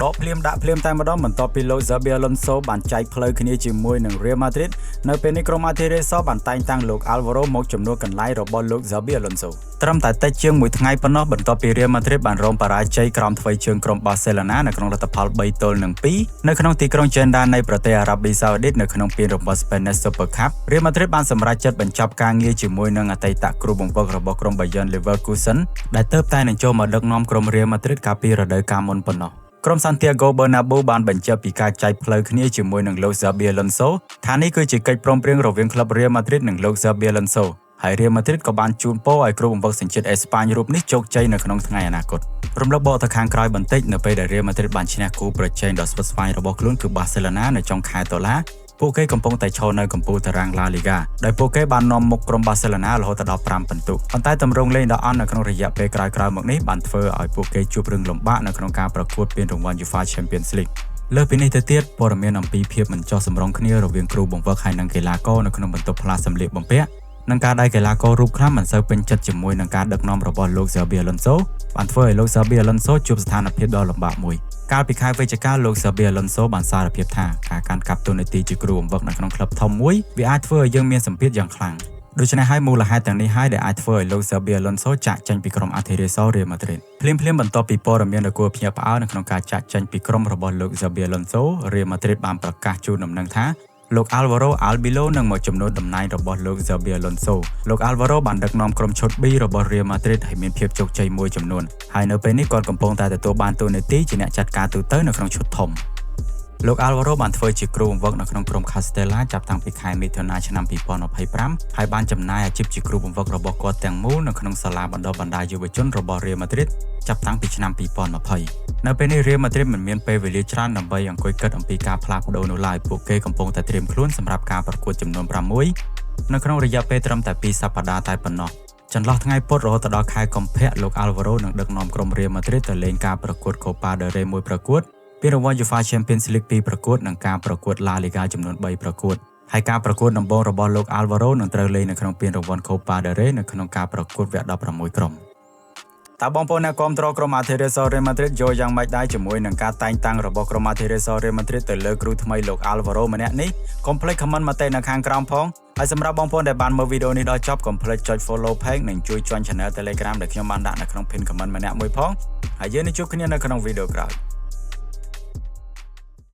ដកភ្លាមដាក់ភ្លាមតែម្ដងបន្ទាប់ពីលោក Xabi Alonso បានចែកផ្លូវគ្នាជាមួយនឹង Real Madrid នៅពេលនេះក្រុម Atletico បានតែងតាំងលោក Alvaro មកជំនួសកន្លែងរបស់លោក Xabi Alonso ត្រឹមតែតិចជាងមួយថ្ងៃប៉ុណ្ណោះបន្ទាប់ពី Real Madrid បានរងបរាជ័យក្រោមធ្វើជើងក្រុម Barcelona នៅក្នុងលទ្ធផល 3-2 នៅក្នុងទីក្រុង Jeddah នៃប្រទេសអារ៉ាប៊ីសាអូឌីតនៅក្នុងពានរង្វាន់ Spanish Super Cup Real Madrid បានសម្រេចចិត្តបញ្ចប់ការងារជាមួយនឹងអតីតគ្រូបង្វឹករបស់ក្រុម Bayer Leverkusen ដែលទើបតែនឹងចូលមកដឹកនាំក្រុម Real Madrid កាលពីរដូវកាលមុនប៉ុណ្ណោះក្រុម Santiago Bernabeu បានបញ្ជាក់ពីការចែកផ្លូវគ្នាជាមួយនឹងលោក Xabi Alonso ថានេះគឺជាកិច្ចព្រមព្រៀងរវាងក្លឹប Real Madrid និងលោក Xabi Alonso ហើយ Real Madrid ក៏បានជូនពរឲ្យគ្រូបង្វឹកសញ្ជាតិអេស្ប៉ាញរូបនេះជោគជ័យនៅក្នុងថ្ងៃអនាគតរំលឹកបកទៅខាងក្រោយបន្តិចនៅពេលដែល Real Madrid បានឈ្នះគូប្រជែងដ៏ស្វិតស្វាញរបស់ខ្លួនគឺ Barcelona នៅចុងខែតុលាពួកគេកំពុងតែឈរនៅកំពូលតារាង La Liga ដោយពួកគេបាននាំមុខក្រុម Barcelona រហូតដល់5ពិន្ទុប៉ុន្តែទម្រង់លេងដ៏អន់នៅក្នុងរយៈពេលក្រោយៗមកនេះបានធ្វើឲ្យពួកគេជួបរឿងលំបាកនៅក្នុងការប្រកួតពានរង្វាន់ UEFA Champions League លើសពីនេះទៅទៀតព័ត៌មានអំពីភាពមិនចុះសម្រុងគ្នារវាងគ្រូបង្វឹកហើយនិងកីឡាករនៅក្នុងបន្ទប់ផ្លាស់សម្លៀកបំពាក់និងការដែលកីឡាកររូបខ្លះមិនសូវពេញចិត្តជាមួយនឹងការដឹកនាំរបស់លោក Xabi Alonso បានធ្វើឲ្យលោក Xabi Alonso ជួបស្ថានភាពដ៏លំបាកមួយកាលពីខែវិច្ឆិកាលោក Xabi Alonso បានសារភាពថាការកាន់កាប់តួនាទីជាគ្រូបង្វឹកនៅក្នុងក្លឹបធំមួយវាអាចធ្វើឲ្យយើងមានសម្ពាធយ៉ាងខ្លាំងដូច្នេះហើយមូលហេតុទាំងនេះហើយដែលអាចធ្វើឲ្យលោក Xabi Alonso ចាក់ចេញពីក្រុម Atletico Real Madrid ភ្លាមបន្ទាប់ពីព័ត៌មានដ៏គួរភ្ញាក់ផ្អើលនៅក្នុងការចាក់ចេញពីក្រុមរបស់លោក Xabi Alonso Real Madrid បានប្រកាសជូនដំណឹងថាលោក Alvaro Albilo នឹងមកជំនួសតំណែងរបស់លោក Xabi Alonso លោក Alvaro បានដឹកនាំក្រុមឈុត B របស់ Real Madrid ឲ្យមានភាពជោគជ័យមួយចំនួនហើយនៅពេលនេះគាត់កំពុងតែទទួលបានតួនាទីជាអ្នកចាត់ការទូទៅនៅក្នុងឈុតធំលោក Alvaro បានធ្វើជាគ្រូបង្វឹកនៅក្នុងក្រុម Castella ចាប់តាំងពីខែមិថុនាឆ្នាំ2025ហើយបានចំណាយអាជីពជាគ្រូបង្វឹករបស់គាត់ទាំងមូលនៅក្នុងសាលាបណ្ដុះបណ្ដាលយុវជនរបស់ Real Madrid ចាប់តាំងពីឆ្នាំ2020នៅពេលនេះ Real Madrid មិនមានពេលវេលាច្រើនដើម្បីអង្គុយគិតអំពីការផ្លាស់ប្ដូរនោះឡើយពួកគេកំពុងតែត្រៀមខ្លួនសម្រាប់ការប្រកួតចំនួន6នៅក្នុងរយៈពេលត្រឹមតែ2សប្តាហ៍តែប៉ុណ្ណោះចន្លោះថ្ងៃពុធរហូតដល់ខែកុម្ភៈលោក Alvaro នឹងដឹកនាំក្រុម Real Madrid ទៅលេងការប្រកួត Copa del Rey 1ប្រកួតពានរង្វាន់ UEFA Champions League 2ប្រកួតនិងការប្រកួត La Liga ចំនួន3ប្រកួតហើយការប្រកួតដំបូងរបស់លោក Alvaro នឹងត្រូវលេងនៅក្នុងពានរង្វាន់ Copa del Rey នៅក្នុងការប្រកួតវគ្គ16ក្រុមតើបងប្អូនអ្នកគាំទ្រក្រុម Atletico Real Madrid យល់យ៉ាងម៉េចដែរជាមួយនឹងការតែងតាំងរបស់ក្រុម Atletico Real Madrid ទៅលើគ្រូថ្មីលោក Alvaro ម្នាក់នេះកុំភ្លេច comment មតិនៅខាងក្រោមផងហើយសម្រាប់បងប្អូនដែលបានមើលវីដេអូនេះដល់ចប់កុំភ្លេចចុច follow page និងជួយ join channel Telegram ដែលខ្ញុំបានដាក់នៅក្នុង pin comment ម្នាក់មួយផងហើយយើងនឹងជួបគ្នានៅក្នុងវីដេអូក្រោយ